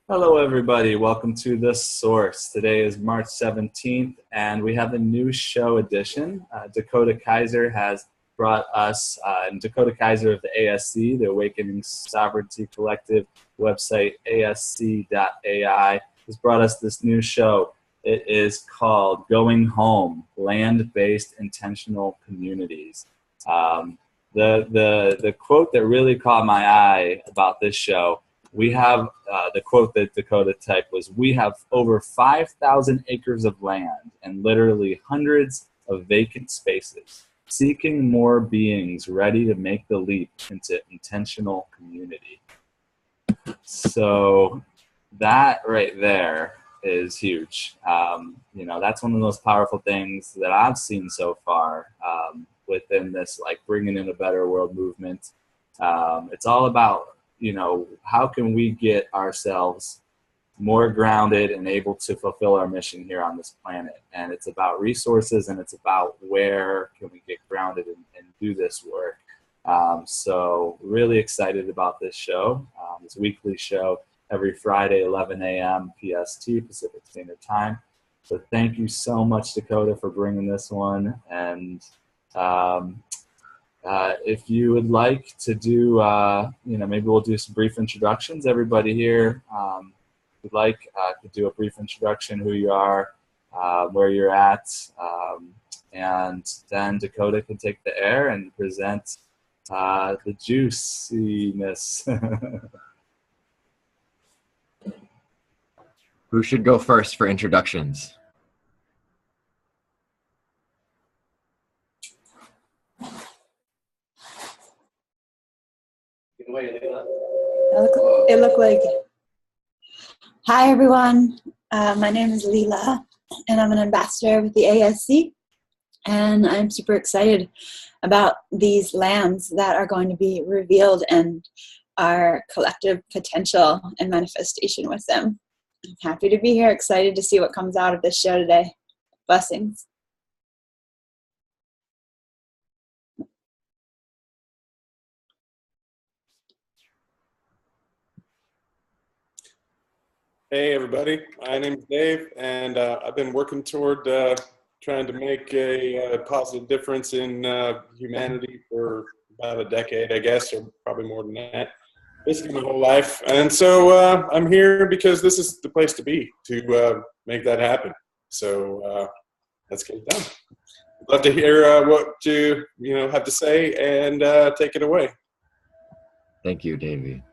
Hello, everybody. Welcome to The Source. Today is March 17th, and we have a new show edition. Dakota Kaiser has brought us, and Dakota Kaiser of the ASC, the Awakening Sovereignty Collective website, asc.ai, has brought us this new show. It is called Going Home, Land-Based Intentional Communities. The quote that really caught my eye about this show, we have the quote that Dakota typed was, "We have over 5,000 acres of land and literally hundreds of vacant spaces, seeking more beings ready to make the leap into intentional community." So that right there is huge. That's one of the most powerful things that I've seen so far within this, like, bringing in a better world movement. It's all about, how can we get ourselves more grounded and able to fulfill our mission here on this planet. And it's about resources, and it's about where can we get grounded and do this work. So really excited about this show, this weekly show every Friday, 11 a.m. PST, Pacific Standard Time. So thank you so much, Dakota, for bringing this one. And if you would like to do, maybe we'll do some brief introductions. Everybody here, would like to do a brief introduction, who you are, where you're at, and then Dakota can take the air and present the juiciness. Who should go first for introductions? It looked like. Hi, everyone. My name is Leela, and I'm an ambassador with the ASC. And I'm super excited about these lands that are going to be revealed and our collective potential and manifestation with them. I'm happy to be here, excited to see what comes out of this show today. Blessings. Hey everybody, my name is Dave, and I've been working toward trying to make a positive difference in humanity for about a decade, I guess, or probably more than that, basically my whole life. And so I'm here because this is the place to be to make that happen. So let's get it done. I'd love to hear what you have to say, and take it away. Thank you, Davey.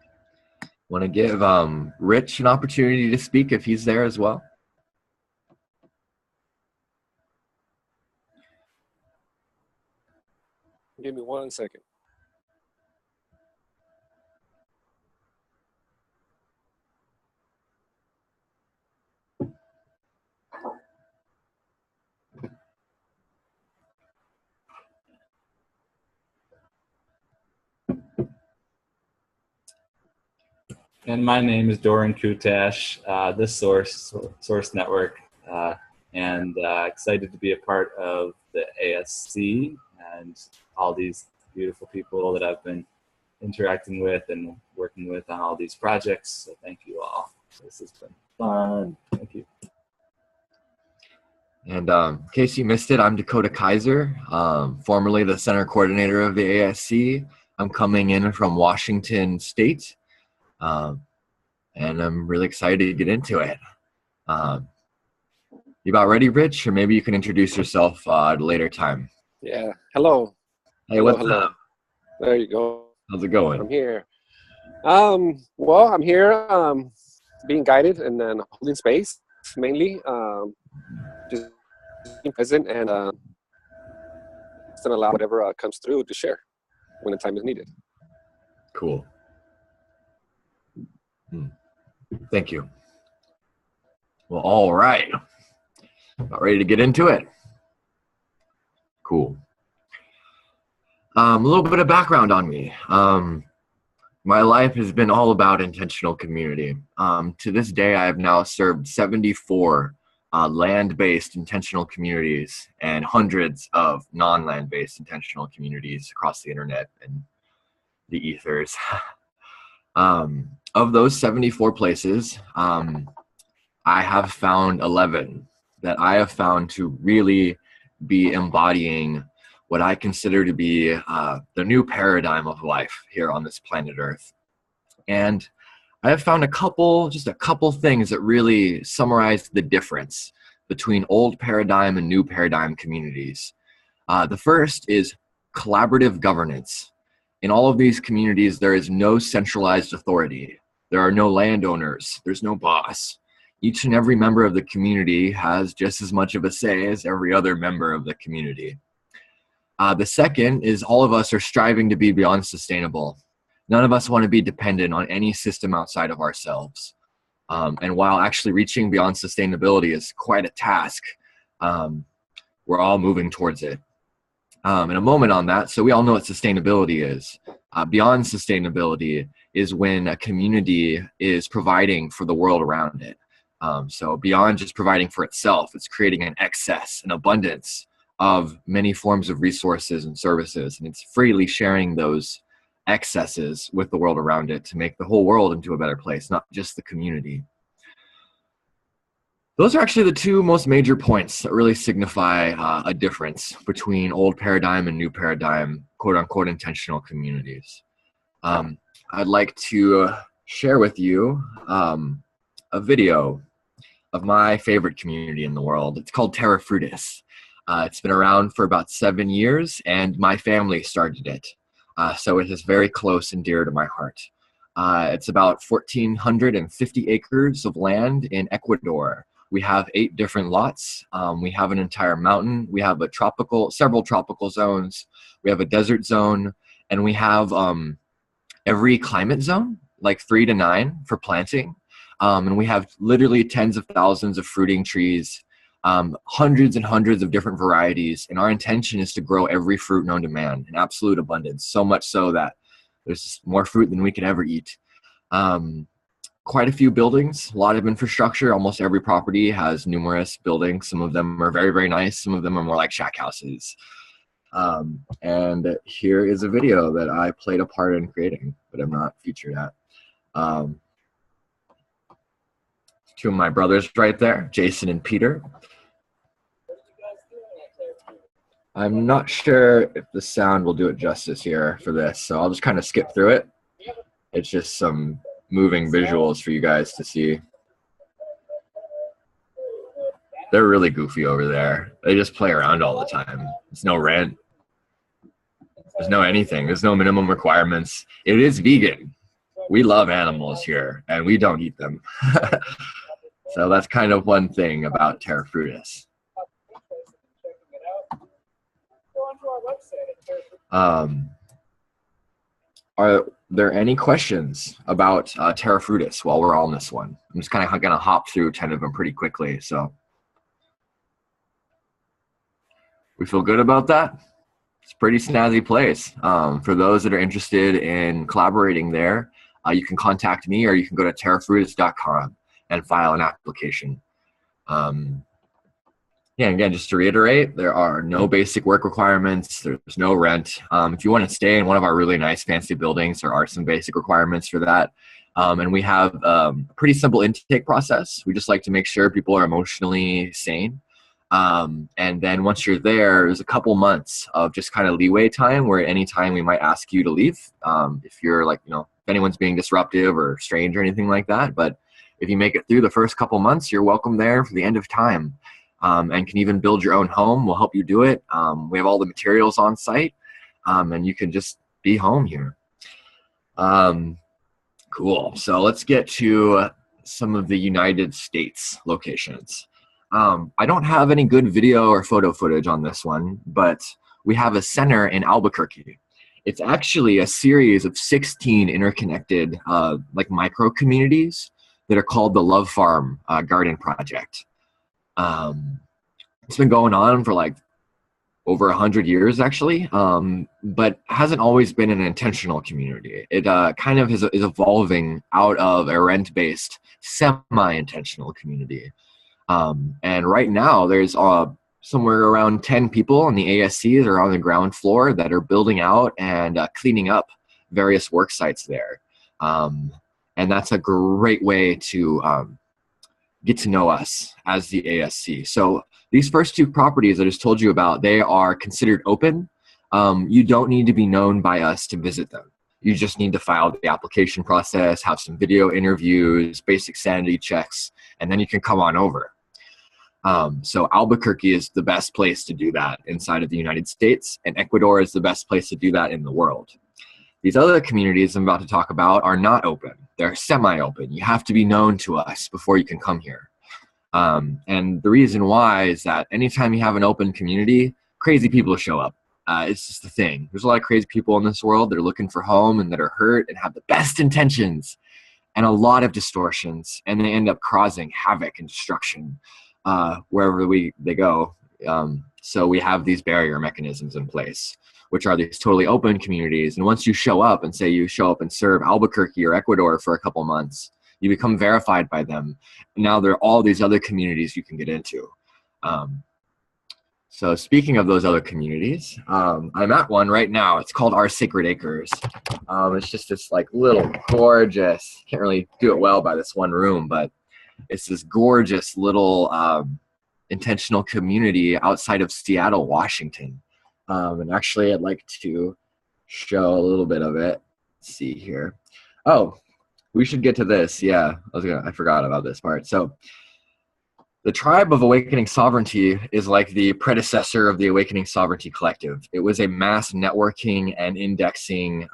Want to give Rich an opportunity to speak if he's there as well? Give me 1 second. And my name is Doron, Kutash, this Source Network, and excited to be a part of the ASC and all these beautiful people that I've been interacting with and working with on all these projects. So thank you all. This has been fun. Thank you. And in case you missed it, I'm Dakota Kaiser, formerly the center coordinator of the ASC. I'm coming in from Washington State. And I'm really excited to get into it. You about ready, Rich? Or maybe you can introduce yourself at a later time. Yeah. Hello. Hey, what's up? There you go. How's it going? I'm here. Well, I'm here being guided and then holding space, mainly. Just being present and just allow whatever comes through to share when the time is needed. Cool. Thank you. Well, all right. About ready to get into it? Cool. A little bit of background on me. My life has been all about intentional community. To this day, I have now served 74 land-based intentional communities and hundreds of non-land-based intentional communities across the internet and the ethers. of those 74 places, I have found 11 that I have found to really be embodying what I consider to be the new paradigm of life here on this planet Earth. And I have found just a couple things that really summarize the difference between old paradigm and new paradigm communities. The first is collaborative governance. In all of these communities, there is no centralized authority. There are no landowners. There's no boss. Each and every member of the community has just as much of a say as every other member of the community. The second is all of us are striving to be beyond sustainable. None of us want to be dependent on any system outside of ourselves. And while actually reaching beyond sustainability is quite a task, we're all moving towards it. In a moment on that, so we all know what sustainability is. Beyond sustainability is when a community is providing for the world around it. So beyond just providing for itself, it's creating an excess, an abundance of many forms of resources and services, and it's freely sharing those excesses with the world around it to make the whole world into a better place, not just the community. Those are actually the two most major points that really signify a difference between old paradigm and new paradigm, quote unquote, intentional communities. I'd like to share with you a video of my favorite community in the world. It's called Terra Frutis. It's been around for about 7 years, and my family started it. So it is very close and dear to my heart. It's about 1,450 acres of land in Ecuador. We have 8 different lots. We have an entire mountain. We have several tropical zones. We have a desert zone, and we have every climate zone, like 3 to 9 for planting. And we have literally tens of thousands of fruiting trees, hundreds and hundreds of different varieties. And our intention is to grow every fruit known to man in absolute abundance, so much so that there's more fruit than we could ever eat. Quite a few buildings, a lot of infrastructure. Almost every property has numerous buildings. Some of them are very, very nice. Some of them are more like shack houses. And here is a video that I played a part in creating, but I'm not featured at. Two of my brothers right there, Jason and Peter. I'm not sure if the sound will do it justice here for this, so I'll just kind of skip through it. It's just some moving visuals for you guys to see. They're really goofy over there. They just play around all the time. There's no rent. There's no anything. There's no minimum requirements. It is vegan. We love animals here, and we don't eat them. So that's kind of one thing about Terra Frutis. Are there any questions about Terra Frutis while we're on this one? I'm just kind of going to hop through 10 of them pretty quickly. So we feel good about that. It's a pretty snazzy place. For those that are interested in collaborating there, you can contact me, or you can go to terrafrutis.com and file an application. Yeah, again, just to reiterate, there are no basic work requirements. There's no rent. If you want to stay in one of our really nice fancy buildings, there are some basic requirements for that. And we have a pretty simple intake process. We just like to make sure people are emotionally sane. And then once you're there, there's a couple months of just kind of leeway time where anytime we might ask you to leave, if you're like, if anyone's being disruptive or strange or anything like that. But if you make it through the first couple months, you're welcome there for the end of time. And can even build your own home. We'll help you do it. We have all the materials on site, and you can just be home here. Cool. So let's get to some of the United States locations. I don't have any good video or photo footage on this one, but we have a center in Albuquerque. It's actually a series of 16 interconnected like micro communities that are called the Love Farm Garden Project. It's been going on for like over 100 years actually, but hasn't always been an intentional community. It kind of is evolving out of a rent-based semi-intentional community. And right now there's somewhere around 10 people in the ASCs or on the ground floor that are building out and cleaning up various work sites there. And that's a great way to get to know us as the ASC. So these first two properties I just told you about, they are considered open. You don't need to be known by us to visit them. You just need to file the application process, have some video interviews, basic sanity checks, and then you can come on over. So Albuquerque is the best place to do that inside of the United States, and Ecuador is the best place to do that in the world. These other communities I'm about to talk about are not open. They're semi-open. You have to be known to us before you can come here. And the reason why is that anytime you have an open community, crazy people show up. It's just the thing. There's a lot of crazy people in this world that are looking for home and that are hurt and have the best intentions and a lot of distortions, and they end up causing havoc and destruction wherever they go. So we have these barrier mechanisms in place, which are these totally open communities. And once you show up and say you show up and serve Albuquerque or Ecuador for a couple months, you become verified by them. And now there are all these other communities you can get into. So speaking of those other communities, I'm at one right now. It's called Our Sacred Acres. It's just this like little gorgeous, can't really do it well by this one room, but it's this gorgeous little intentional community outside of Seattle, Washington. And actually I'd like to show a little bit of it. Let's see here. Oh, we should get to this. Yeah, I forgot about this part. So the Tribe of Awakening Sovereignty is like the predecessor of the Awakening Sovereignty Collective. It was a mass networking and indexing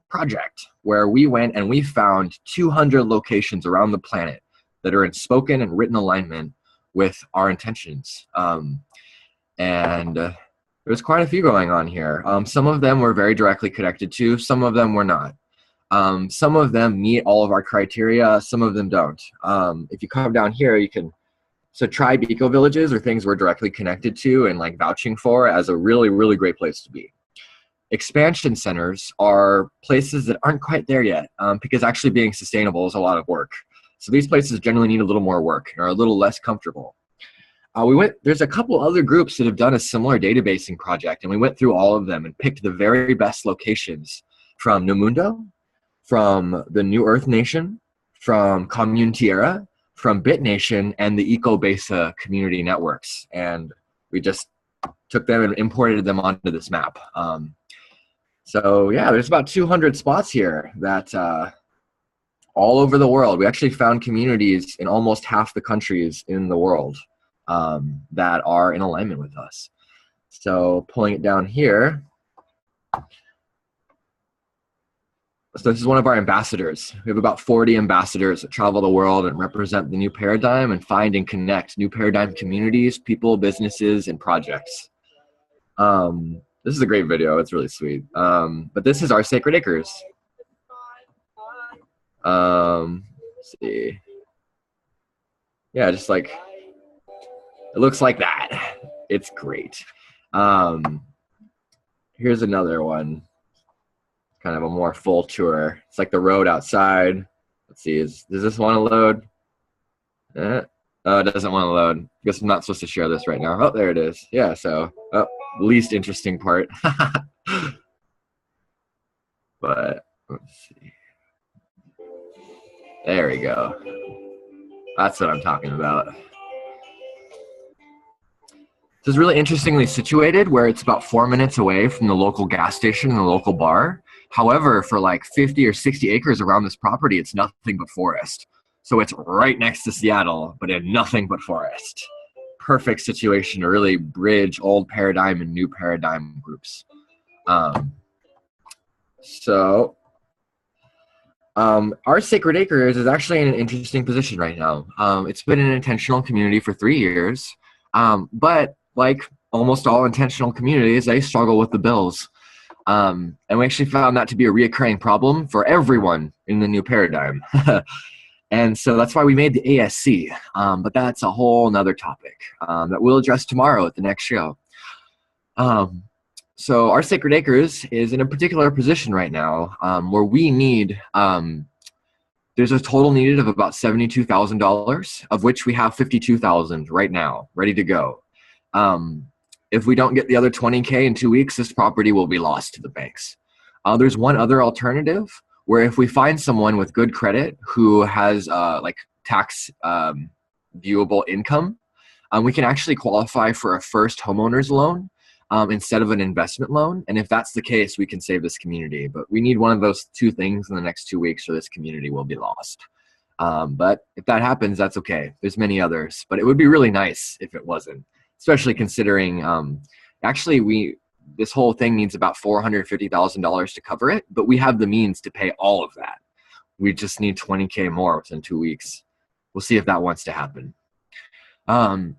project where we went and we found 200 locations around the planet that are in spoken and written alignment with our intentions. There's quite a few going on here. Some of them we're very directly connected to, some of them we're not. Some of them meet all of our criteria, some of them don't. If you come down here, you can, so tribe ecovillages are things we're directly connected to and like vouching for as a really, really great place to be. Expansion centers are places that aren't quite there yet because actually being sustainable is a lot of work. So these places generally need a little more work and are a little less comfortable. There's a couple other groups that have done a similar databasing project, and we went through all of them and picked the very best locations from Numundo, from the New Earth Nation, from Commune Tierra, from Bit Nation, and the EcoBesa community networks. And we just took them and imported them onto this map. So yeah, there's about 200 spots here that all over the world. We actually found communities in almost half the countries in the world that are in alignment with us. So pulling it down here. So this is one of our ambassadors. We have about 40 ambassadors that travel the world and represent the new paradigm and find and connect new paradigm communities, people, businesses, and projects. This is a great video. It's really sweet. But this is Our Sacred Acres. Let's see. Yeah, just like, it looks like that. It's great. Here's another one. Kind of a more full tour. It's like the road outside. Let's see, does this want to load? Oh, it doesn't want to load. I guess I'm not supposed to share this right now. Oh, there it is. Yeah, so, least interesting part. But, let's see. There we go. That's what I'm talking about. This is really interestingly situated where it's about 4 minutes away from the local gas station and the local bar. However, for like 50 or 60 acres around this property, it's nothing but forest. So it's right next to Seattle, but in nothing but forest. Perfect situation to really bridge old paradigm and new paradigm groups. Our Sacred Acres is actually in an interesting position right now. It's been an intentional community for 3 years, but like almost all intentional communities, they struggle with the bills. And we actually found that to be a reoccurring problem for everyone in the new paradigm. And so that's why we made the ASC, but that's a whole nother topic that we'll address tomorrow at the next show. So Our Sacred Acres is in a particular position right now where we need, there's a total needed of about $72,000, of which we have $52,000 right now, ready to go. If we don't get the other $20K in 2 weeks, this property will be lost to the banks. There's one other alternative, where if we find someone with good credit who has like tax viewable income, we can actually qualify for a first homeowner's loan instead of an investment loan. And if that's the case, we can save this community. But we need one of those two things in the next 2 weeks or this community will be lost. But if that happens, that's okay. There's many others. But it would be really nice if it wasn't, especially considering actually this whole thing needs about $450,000 to cover it, but we have the means to pay all of that. We just need 20K more within 2 weeks. We'll see if that wants to happen.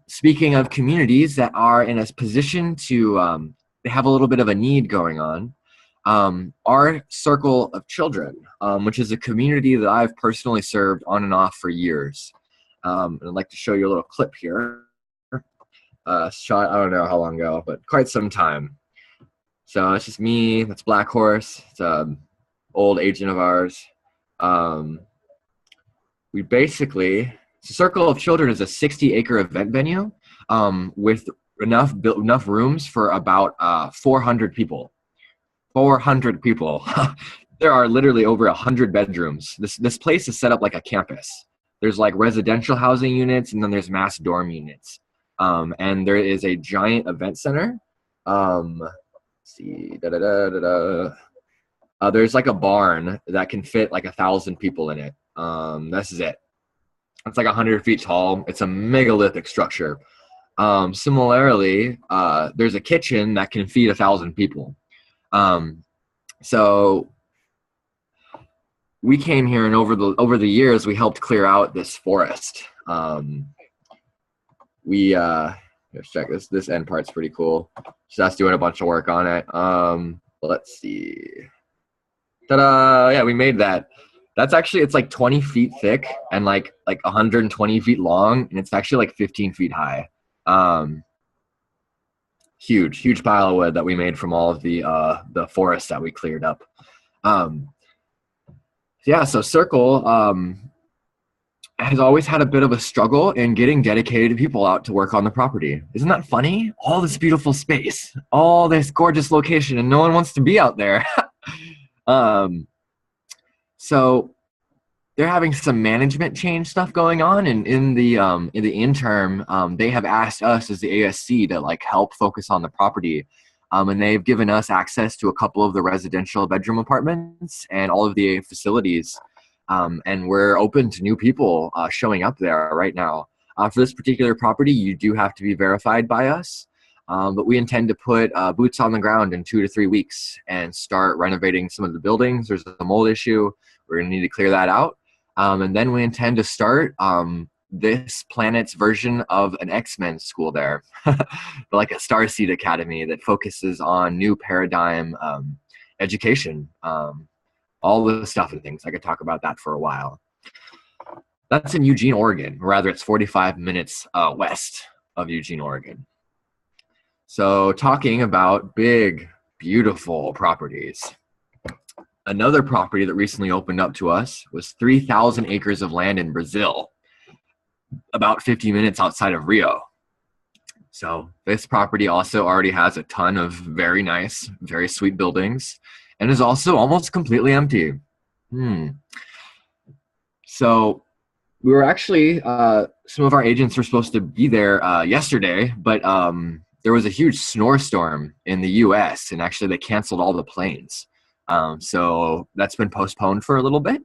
Speaking of communities that are in a position to, they have a little bit of a need going on, our Circle of Children, which is a community that I've personally served on and off for years. And I'd like to show you a little clip here. Shot, I don't know how long ago, but quite some time. So it's just me, that's Black Horse, it's an old agent of ours. We basically, Circle of Children is a 60-acre event venue with enough rooms for about 400 people. 400 people. There are literally over 100 bedrooms. This place is set up like a campus. There's like residential housing units, and then there's mass dorm units. And there is a giant event center. Let's see, there's like a barn that can fit like 1,000 people in it. This is it. It's like 100 feet tall. It's a megalithic structure. Similarly, there's a kitchen that can feed 1,000 people. So we came here, and over the years, we helped clear out this forest. Let's check this. This end part's pretty cool. Just us doing a bunch of work on it. Let's see. Ta-da! Yeah, we made that. That's actually, it's like 20 feet thick and like 120 feet long, and it's actually like 15 feet high. Huge pile of wood that we made from all of the forests that we cleared up. Yeah, so Circle has always had a bit of a struggle in getting dedicated people out to work on the property. Isn't that funny? All this beautiful space, all this gorgeous location, and no one wants to be out there. So they're having some management change stuff going on, and in the interim, they have asked us as the ASC to like help focus on the property, and they've given us access to a couple of the residential bedroom apartments and all of the facilities, and we're open to new people showing up there right now. For this particular property, you do have to be verified by us, but we intend to put boots on the ground in 2 to 3 weeks and start renovating some of the buildings. There's a mold issue. We're going to need to clear that out. And then we intend to start this planet's version of an X-Men school there, like a Starseed Academy that focuses on new paradigm education, all the stuff and things. I could talk about that for a while. That's in Eugene, Oregon. Rather, it's 45 minutes west of Eugene, Oregon. So talking about big, beautiful properties. Another property that recently opened up to us was 3,000 acres of land in Brazil, about 50 minutes outside of Rio. So this property also already has a ton of very nice, very sweet buildings, and is also almost completely empty. So we were actually, some of our agents were supposed to be there yesterday, but there was a huge snowstorm in the US, and actually they canceled all the planes. So that's been postponed for a little bit.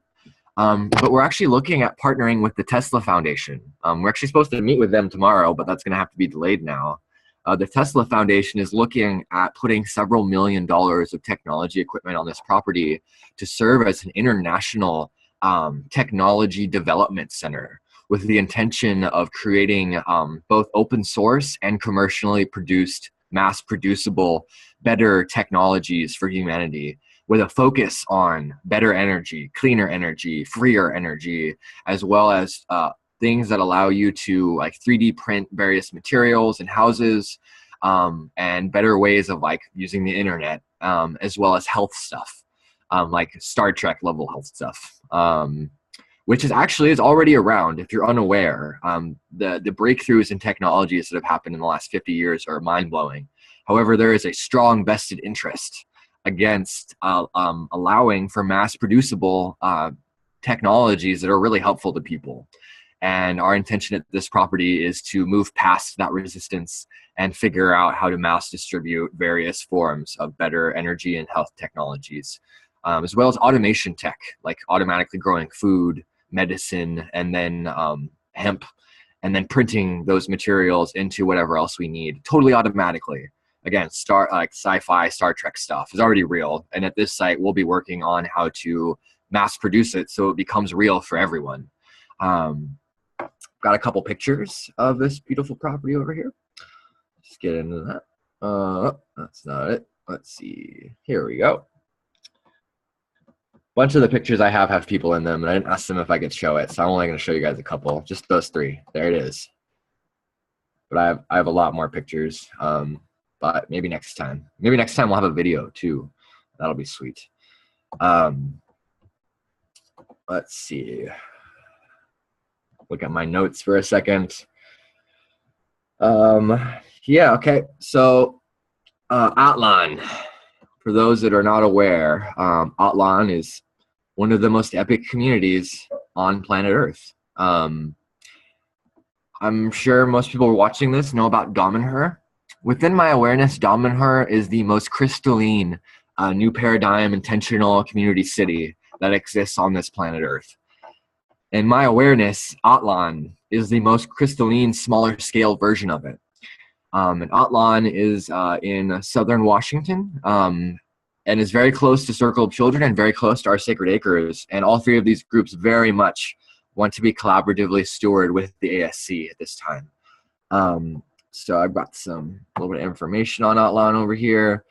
But we're actually looking at partnering with the Tesla Foundation. We're actually supposed to meet with them tomorrow, but that's going to have to be delayed now. The Tesla Foundation is looking at putting several $1 million of technology equipment on this property to serve as an international technology development center, with the intention of creating both open source and commercially produced, mass producible, better technologies for humanity, with a focus on better energy, cleaner energy, freer energy, as well as things that allow you to like 3D print various materials and houses, and better ways of like using the internet, as well as health stuff, like Star Trek level health stuff, which is already around. If you're unaware, the breakthroughs in technologies that have happened in the last 50 years are mind-blowing. However, there is a strong vested interest against allowing for mass producible technologies that are really helpful to people. And our intention at this property is to move past that resistance and figure out how to mass distribute various forms of better energy and health technologies, as well as automation tech, like automatically growing food, medicine, and then hemp, and then printing those materials into whatever else we need, totally automatically. Again, like sci-fi, Star Trek stuff is already real. And at this site, we'll be working on how to mass produce it so it becomes real for everyone. Got a couple pictures of this beautiful property over here. Let's get into that. That's not it. Let's see. Here we go. Bunch of the pictures I have people in them, and I didn't ask them if I could show it, so I'm only going to show you guys a couple. Just those three. There it is. But I have a lot more pictures. But maybe next time. Maybe next time we'll have a video too. That'll be sweet. Let's see. Look at my notes for a second. Yeah, okay. So Atlan, for those that are not aware, Atlan is one of the most epic communities on planet Earth. I'm sure most people watching this know about Damanhur. Within my awareness, Damanhur is the most crystalline, new paradigm, intentional community city that exists on this planet Earth. In my awareness, Atlan is the most crystalline, smaller scale version of it. And Atlan is in southern Washington and is very close to Circle of Children and very close to our Sacred Acres. And all three of these groups very much want to be collaboratively stewarded with the ASC at this time. So I've got a little bit of information on Atlan over here.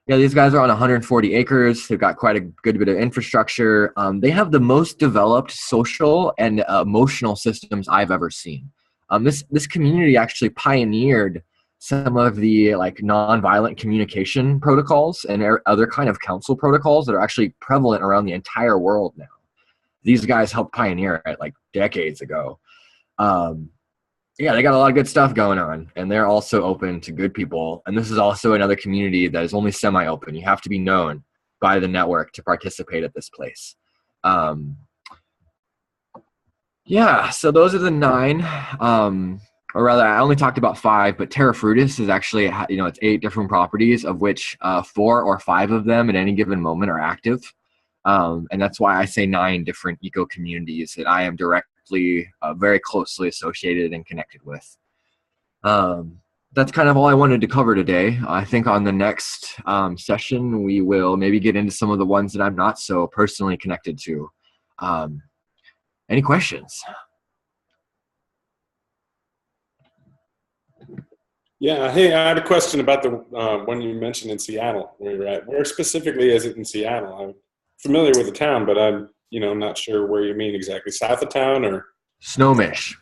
Yeah, these guys are on 140 acres. They've got quite a good bit of infrastructure. They have the most developed social and emotional systems I've ever seen. This community actually pioneered some of the like nonviolent communication protocols and other kind of council protocols that are actually prevalent around the entire world now. These guys helped pioneer it like decades ago. Yeah, they got a lot of good stuff going on, and they're also open to good people. And this is also another community that is only semi-open. You have to be known by the network to participate at this place. Yeah, so those are the 9. Or rather, I only talked about 5, but Terra Frutis is actually, it's 8 different properties, of which 4 or 5 of them at any given moment are active. And that's why I say 9 different eco-communities that I am very closely associated and connected with. That's kind of all I wanted to cover today. I think on the next session, we will maybe get into some of the ones that I'm not so personally connected to. Any questions? Yeah, hey, I had a question about the one you mentioned in Seattle, where you're at. Where specifically is it in Seattle? I'm familiar with the town, but I'm not sure where you mean exactly. South of town or? Snohomish.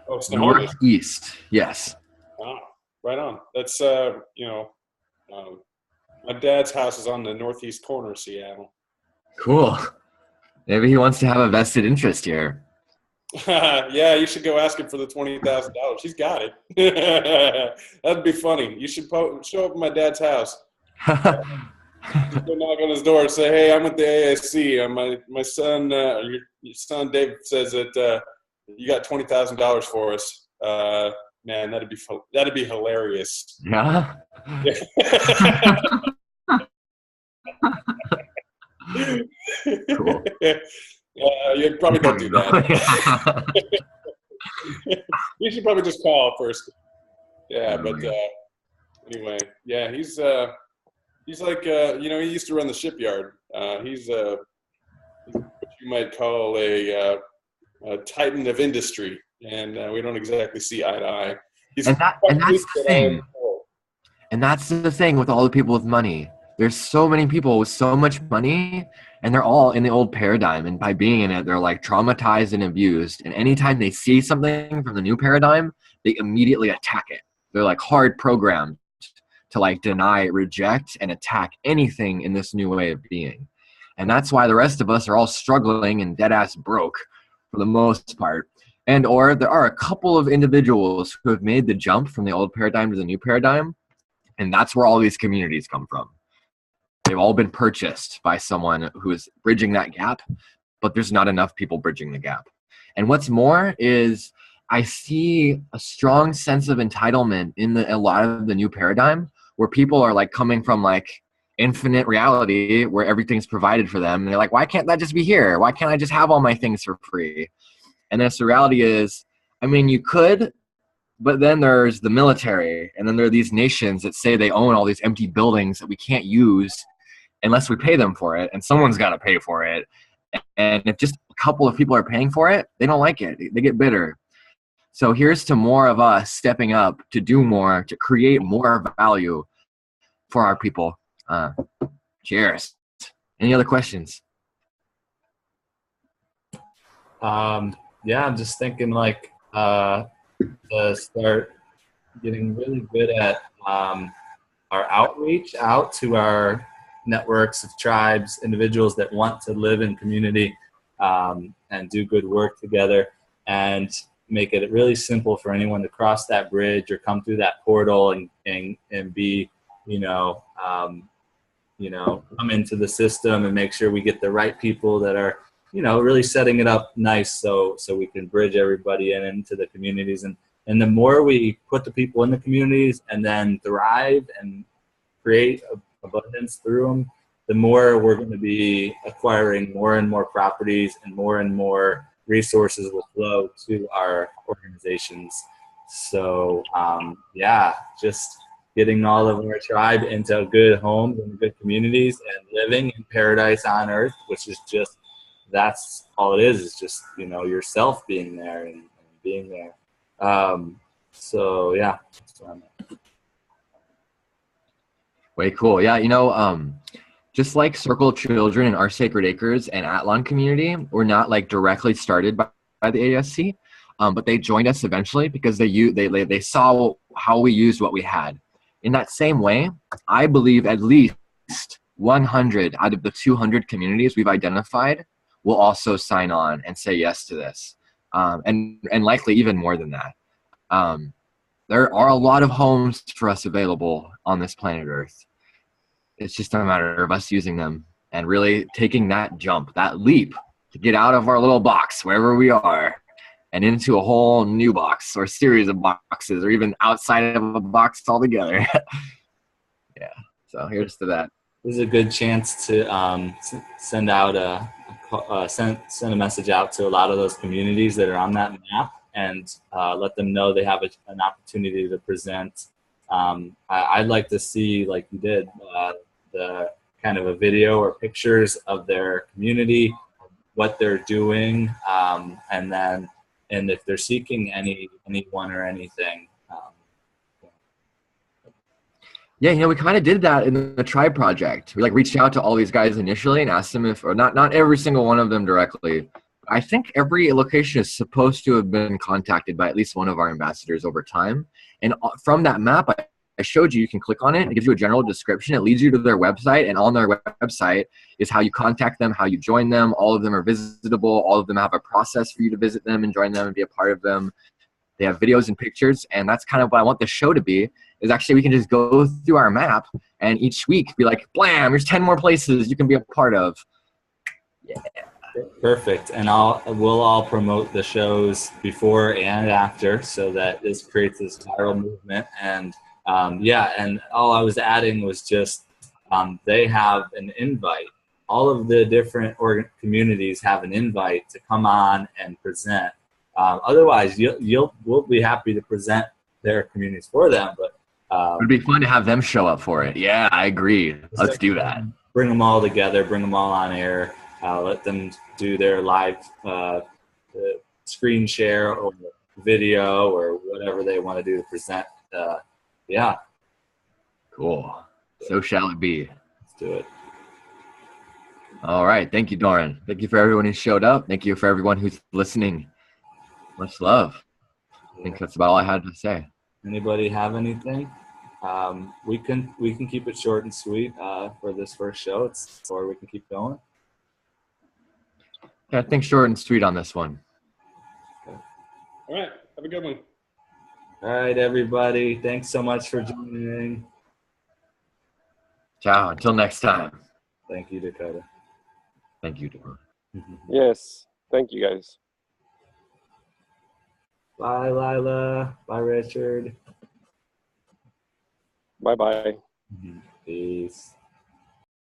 Oh, Snohomish. Northeast, yes. Ah, right on. That's, my dad's house is on the northeast corner of Seattle. Cool. Maybe he wants to have a vested interest here. Yeah, you should go ask him for the $20,000. He's got it. That'd be funny. You should show up at my dad's house. Just go knock on his door and say, "Hey, I'm with the ASC. My son, your son Dave says that you got $20,000 for us." Man, that'd be hilarious. Yeah. Cool. You probably don't do that. You should probably just call first. Yeah, but anyway, yeah, he's like he used to run the shipyard. He's what you might call a titan of industry, and we don't exactly see eye to eye. And that's the thing. And that's the thing with all the people with money. There's so many people with so much money, and they're all in the old paradigm. And by being in it, they're like traumatized and abused. And anytime they see something from the new paradigm, they immediately attack it. They're like hard programmed to like deny, reject, and attack anything in this new way of being. And that's why the rest of us are all struggling and dead ass broke for the most part. And or there are a couple of individuals who have made the jump from the old paradigm to the new paradigm. And that's where all these communities come from. They've all been purchased by someone who is bridging that gap, but there's not enough people bridging the gap. And what's more is I see a strong sense of entitlement in a lot of the new paradigm, where people are like coming from like infinite reality where everything's provided for them. And they're like, why can't that just be here? Why can't I just have all my things for free? And then the reality is, I mean, you could, but then there's the military, and then there are these nations that say they own all these empty buildings that we can't use unless we pay them for it, and someone's got to pay for it. And if just a couple of people are paying for it, they don't like it. They get bitter. So here's to more of us stepping up to do more, to create more value for our people. Cheers. Any other questions? Yeah, I'm just thinking like to start getting really good at our outreach out to our networks of tribes, individuals that want to live in community and do good work together, and make it really simple for anyone to cross that bridge or come through that portal and be, come into the system and make sure we get the right people that are, really setting it up nice so we can bridge everybody into the communities. And the more we put the people in the communities and then thrive and create abundance through them, the more we're going to be acquiring more and more properties, and more resources will flow to our organizations. So just getting all of our tribe into good homes and good communities and living in paradise on earth, which is just, that's all it is just, yourself being there and being there. Way cool. Yeah, just like Circle of Children and Our Sacred Acres and Atlon community were not like directly started by the ASC, but they joined us eventually because they saw how we used what we had. In that same way, I believe at least 100 out of the 200 communities we've identified will also sign on and say yes to this, and likely even more than that. There are a lot of homes for us available on this planet Earth. It's just a matter of us using them and really taking that jump, that leap to get out of our little box, wherever we are, and into a whole new box or series of boxes, or even outside of a box altogether. Yeah, so here's to that. This is a good chance to send out send a message out to a lot of those communities that are on that map, and let them know they have an opportunity to present. I'd like to see, like you did, the kind of a video or pictures of their community, what they're doing, and if they're seeking anyone or anything. Yeah, we kind of did that in the Tribe Project. We reached out to all these guys initially and asked them if, or not every single one of them directly. I think every location is supposed to have been contacted by at least one of our ambassadors over time. And from that map, I showed you, you can click on it. It gives you a general description. It leads you to their website, and on their website is how you contact them, how you join them. All of them are visitable. All of them have a process for you to visit them and join them and be a part of them. They have videos and pictures, and that's kind of what I want the show to be, is actually we can just go through our map and each week be like, blam, there's 10 more places you can be a part of. Yeah. Perfect. And we'll all promote the shows before and after, so that this creates this viral movement. And and all I was adding was just they have an invite. All of the different communities have an invite to come on and present. Otherwise, we'll be happy to present their communities for them, but it'd be fun to have them show up for it. Yeah, I agree. Let's do that. Bring them all together, bring them all on air, let them do their live screen share or video or whatever they want to do to present. Cool. So shall it be. Let's do it. All right. Thank you, Doron. Thank you for everyone who showed up. Thank you for everyone who's listening. Much love. I think that's about all I had to say. Anybody have anything? We can keep it short and sweet for this first show, or we can keep going. Yeah, I think short and sweet on this one. Okay. All right. Have a good one. All right, everybody. Thanks so much for joining. Ciao. Until next time. Thank you, Dakota. Thank you, Doron. Yes. Thank you, guys. Bye, Lila. Bye, Richard. Bye-bye. Peace.